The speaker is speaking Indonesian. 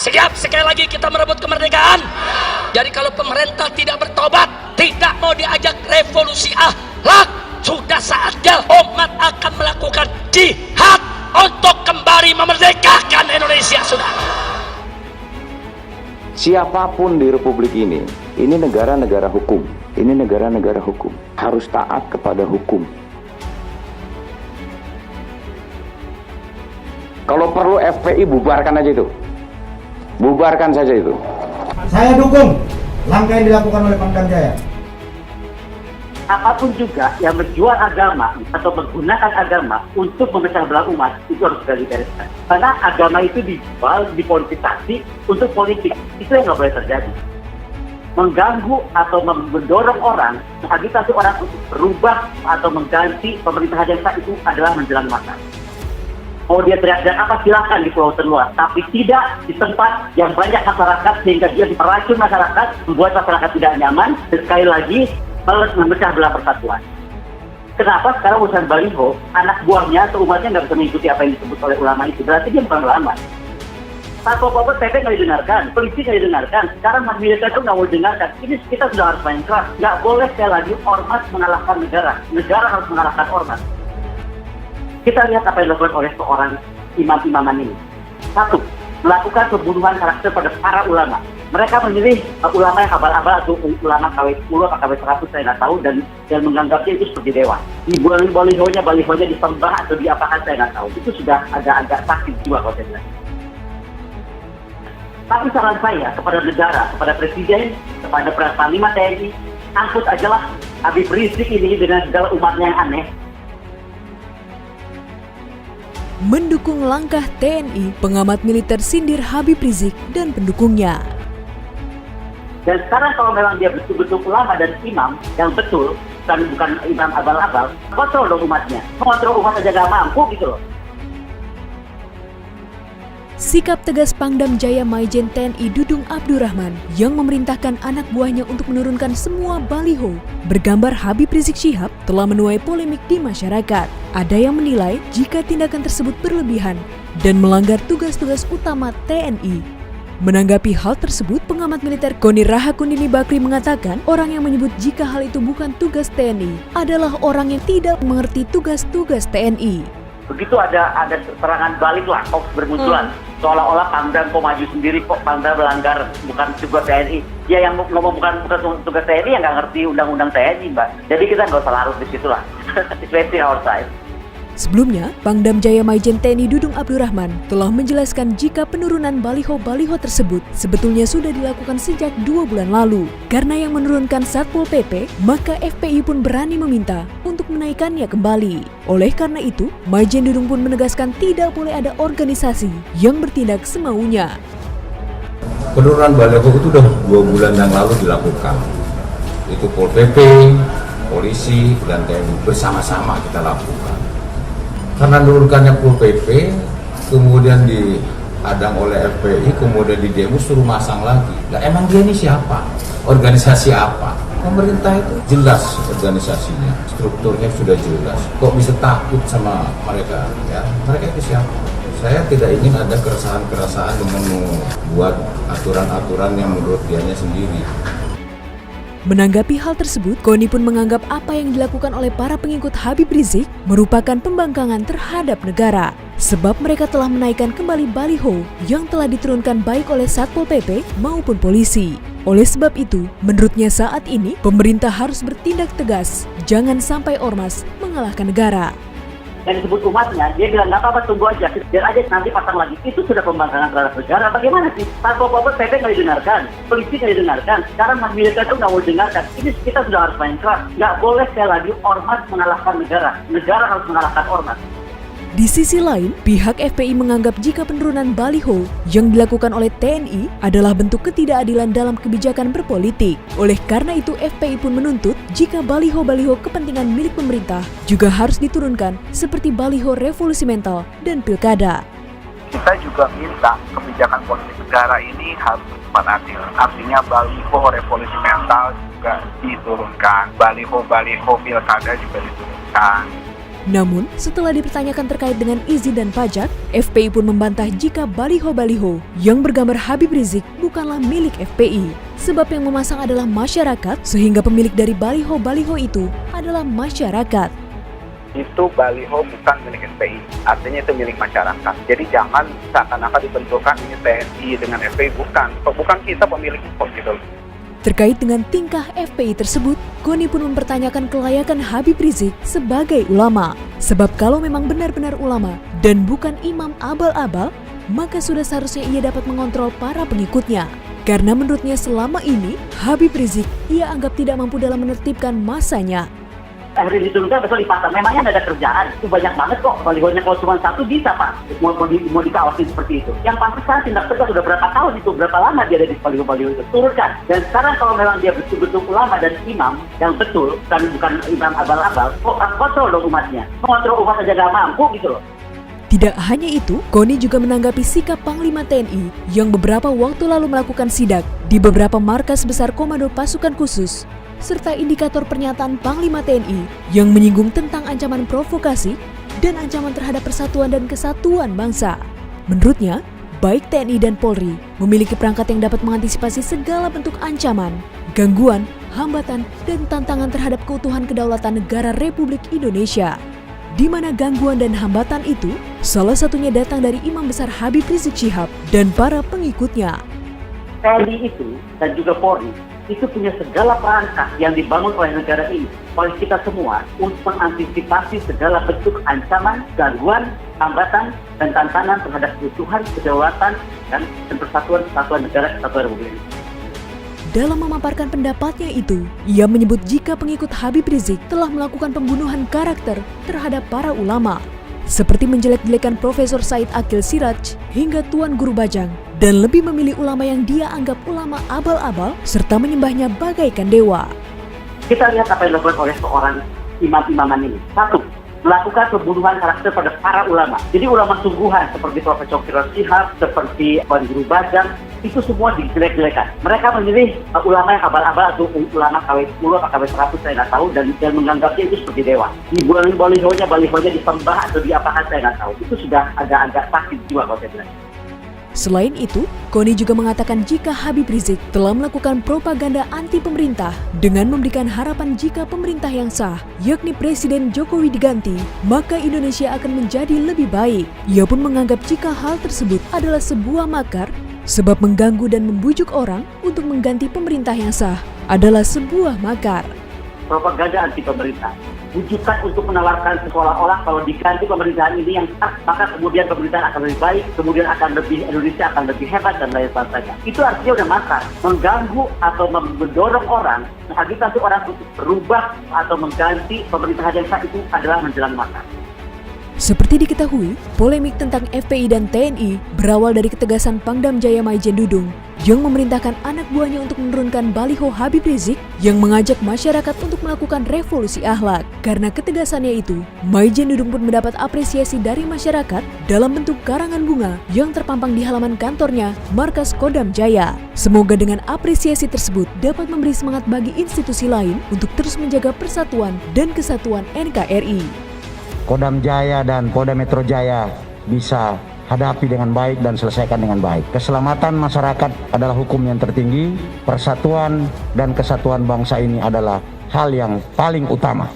Siap sekali lagi kita merebut kemerdekaan. Jadi kalau pemerintah tidak bertobat, tidak mau diajak revolusi akhlak, sudah saatnya umat akan melakukan jihad untuk kembali memerdekakan Indonesia. Sudah. Siapapun di republik ini negara-negara hukum. Ini negara-negara hukum. Harus taat kepada hukum. Kalau perlu FPI bubarkan aja itu. Bubarkan saja itu. Saya dukung langkah yang dilakukan oleh Pangdam Jaya. Apapun juga yang menjual agama atau menggunakan agama untuk memecah belah umat itu harus segera dibereskan. Karena agama itu dijual, dipolitisasi untuk politik. Itu yang nggak boleh terjadi. Mengganggu atau mendorong orang, mengagitasi orang untuk berubah atau mengganti pemerintahan yang sah itu adalah menjelang masa. Mau dia teriak-teriak apa silakan di pulau terluar, tapi tidak di tempat yang banyak masyarakat sehingga dia meracun masyarakat, membuat masyarakat tidak nyaman, dan sekali lagi memecah belah persatuan. Kenapa sekarang urusan baliho, anak buahnya atau umatnya nggak bisa mengikuti apa yang disebut oleh ulama itu? Berarti dia bukan ulama. Satpol PP nggak didengarkan, polisi nggak didengarkan, sekarang mas militer itu nggak mau didengarkan. Ini kita sudah harus main keras. Nggak boleh sekali lagi ormas mengalahkan negara. Negara harus mengalahkan ormas. Kita lihat apa yang dilakukan oleh seorang imam-imaman ini. Satu, melakukan pembunuhan karakter pada para ulama. Mereka memilih ulama yang abal-abal atau ulama KW10 atau KW100 saya nggak tahu dan menganggapnya itu seperti dewa. Di balihonya disembah atau diapakan saya nggak tahu. Itu sudah agak sakit jiwa kalau saya bilang. Tapi saran saya kepada negara, kepada presiden, kepada Panglima TNI, angkut ajalah Habib Rizik ini dengan segala umatnya yang aneh. Mendukung langkah TNI, pengamat militer sindir Habib Rizik dan pendukungnya. Dan sekarang kalau memang dia betul-betul ulama dan imam yang betul, bukan imam abal-abal, kontrol dong umatnya. Mengontrol umat aja gak mampu gitu loh. Sikap tegas Pangdam Jaya Maijen TNI Dudung Abdurrahman yang memerintahkan anak buahnya untuk menurunkan semua baliho bergambar Habib Rizik Syihab telah menuai polemik di masyarakat. Ada yang menilai jika tindakan tersebut berlebihan dan melanggar tugas-tugas utama TNI. Menanggapi hal tersebut, pengamat militer Koni Rahakundini Bakri mengatakan orang yang menyebut jika hal itu bukan tugas TNI adalah orang yang tidak mengerti tugas-tugas TNI. Begitu ada serangan balik lah, hoax bermunculan. Seolah-olah Pangdam kok maju sendiri, kok Pangdam melanggar bukan tugas TNI. Ya yang ngomong bukan tugas TNI yang nggak ngerti undang-undang TNI, Mbak. Jadi kita nggak usah larut di situ lah. It's wasting our time. Sebelumnya, Pangdam Jaya Maijen TNI Dudung Abdurrahman telah menjelaskan jika penurunan baliho-baliho tersebut sebetulnya sudah dilakukan sejak 2 bulan lalu. Karena yang menurunkan Satpol PP, maka FPI pun berani meminta untuk menaikkannya kembali. Oleh karena itu, Maijen Dudung pun menegaskan tidak boleh ada organisasi yang bertindak semaunya. Penurunan baliho itu sudah 2 bulan yang lalu dilakukan. Itu Pol PP, polisi, dan TNI bersama-sama kita lakukan. Karena menurunkannya Pol PP, kemudian dihadang oleh FPI, kemudian di demo suruh masang lagi. Nah emang dia ini siapa? Organisasi apa? Pemerintah itu jelas organisasinya, strukturnya sudah jelas. Kok bisa takut sama mereka? Ya, mereka itu siapa? Saya tidak ingin ada keresahan-keresahan dengan membuat aturan-aturan yang menurut dianya sendiri. Menanggapi hal tersebut, Koni pun menganggap apa yang dilakukan oleh para pengikut Habib Rizik merupakan pembangkangan terhadap negara. Sebab mereka telah menaikkan kembali baliho yang telah diturunkan baik oleh Satpol PP maupun polisi. Oleh sebab itu, menurutnya saat ini pemerintah harus bertindak tegas, jangan sampai ormas mengalahkan negara. Yang disebut umatnya, dia bilang nggak apa-apa tunggu aja, biar aja nanti pasang lagi. Itu sudah pembangkangan terhadap negara. Bagaimana sih? Satpol PP nggak didengarkan, polisi nggak didengarkan, sekarang mas militer itu nggak mau didengarkan. Ini kita sudah harus main keras. Nggak boleh sekali lagi ormas mengalahkan negara. Negara harus mengalahkan ormas. Di sisi lain, pihak FPI menganggap jika penurunan baliho yang dilakukan oleh TNI adalah bentuk ketidakadilan dalam kebijakan berpolitik. Oleh karena itu, FPI pun menuntut jika baliho-baliho kepentingan milik pemerintah juga harus diturunkan seperti baliho revolusi mental dan pilkada. Kita juga minta kebijakan politik negara ini harus bersifat adil. Artinya baliho revolusi mental juga diturunkan, baliho-baliho pilkada juga diturunkan. Namun, setelah dipertanyakan terkait dengan izin dan pajak, FPI pun membantah jika baliho-baliho yang bergambar Habib Rizik bukanlah milik FPI. Sebab yang memasang adalah masyarakat, sehingga pemilik dari baliho-baliho itu adalah masyarakat. Itu baliho bukan milik FPI, artinya itu milik masyarakat. Jadi jangan seakan-akan dibenturkan ini TNI dengan FPI, bukan kita pemilik kok gitu. Terkait dengan tingkah FPI tersebut, Goni pun mempertanyakan kelayakan Habib Rizik sebagai ulama. Sebab kalau memang benar-benar ulama dan bukan imam abal-abal, maka sudah seharusnya ia dapat mengontrol para pengikutnya. Karena menurutnya selama ini, Habib Rizik ia anggap tidak mampu dalam menertibkan masanya. Akhirnya diturunkan besok dipasang. Memangnya nggak ada kerjaan? Itu banyak banget kok. Balihonya kalau cuma satu bisa Pak. Mau dikawasi seperti itu. Yang pasti sekarang tindak tegas sudah berapa tahun itu, berapa lama dia ada di baliho-baliho itu. Turunkan. Dan sekarang kalau memang dia betul-betul ulama dan imam yang betul, bukan imam abal-abal, kok kontrol dong umatnya. Mengontrol umat saja nggak mampu gitu loh. Tidak hanya itu, Goni juga menanggapi sikap Panglima TNI yang beberapa waktu lalu melakukan sidak di beberapa markas besar Komando Pasukan Khusus, serta indikator pernyataan Panglima TNI yang menyinggung tentang ancaman provokasi dan ancaman terhadap persatuan dan kesatuan bangsa. Menurutnya, baik TNI dan Polri memiliki perangkat yang dapat mengantisipasi segala bentuk ancaman, gangguan, hambatan, dan tantangan terhadap keutuhan kedaulatan negara Republik Indonesia. Di mana gangguan dan hambatan itu salah satunya datang dari Imam Besar Habib Rizik Syihab dan para pengikutnya. TNI itu dan juga Polri itu punya segala perangkat yang dibangun oleh negara ini, oleh kita semua, untuk mengantisipasi segala bentuk ancaman, gangguan, hambatan, dan tantangan terhadap keutuhan, kedaulatan, dan persatuan negara kesatuan Republik Indonesia. Dalam memaparkan pendapatnya itu, ia menyebut jika pengikut Habib Rizik telah melakukan pembunuhan karakter terhadap para ulama, seperti menjelek-jelekan Profesor Said Akil Siraj hingga Tuan Guru Bajang, dan lebih memilih ulama yang dia anggap ulama abal-abal serta menyembahnya bagaikan dewa. Kita lihat apa yang dilakukan oleh seorang imam-imaman ini. Satu, melakukan pembunuhan karakter pada para ulama. Jadi ulama sungguhan seperti Profesor Siraj Syihab, seperti Tuan Guru Bajang, itu semua dijelek-jelekan. Mereka memilih ulama yang abal-abal atau ulama KW10 atau KW100 saya nggak tahu, dan menganggapnya itu seperti dewa. Di bulan balihonya disembah atau diapakan saya nggak tahu. Itu sudah agak sakit jiwa kalau saya bilang. Selain itu, Goni juga mengatakan jika Habib Rizik telah melakukan propaganda anti pemerintah dengan memberikan harapan jika pemerintah yang sah, yakni Presiden Jokowi diganti, maka Indonesia akan menjadi lebih baik. Ia pun menganggap jika hal tersebut adalah sebuah makar, sebab mengganggu dan membujuk orang untuk mengganti pemerintah yang sah adalah sebuah makar. Propaganda anti pemerintah, bujukan untuk menawarkan seolah-olah kalau diganti pemerintahan ini yang sah, maka kemudian pemerintahan akan lebih baik, kemudian Indonesia akan lebih hebat dan lain sebagainya. Itu artinya udah makar, mengganggu atau mendorong orang, mengagitasi orang untuk berubah atau mengganti pemerintahan yang sah, itu adalah menjelang makar. Seperti diketahui, polemik tentang FPI dan TNI berawal dari ketegasan Pangdam Jaya Maijen Dudung yang memerintahkan anak buahnya untuk menurunkan baliho Habib Rizik yang mengajak masyarakat untuk melakukan revolusi akhlak. Karena ketegasannya itu, Maijen Dudung pun mendapat apresiasi dari masyarakat dalam bentuk karangan bunga yang terpampang di halaman kantornya, markas Kodam Jaya. Semoga dengan apresiasi tersebut dapat memberi semangat bagi institusi lain untuk terus menjaga persatuan dan kesatuan NKRI. Kodam Jaya dan Polda Metro Jaya bisa hadapi dengan baik dan selesaikan dengan baik. Keselamatan masyarakat adalah hukum yang tertinggi, persatuan dan kesatuan bangsa ini adalah hal yang paling utama.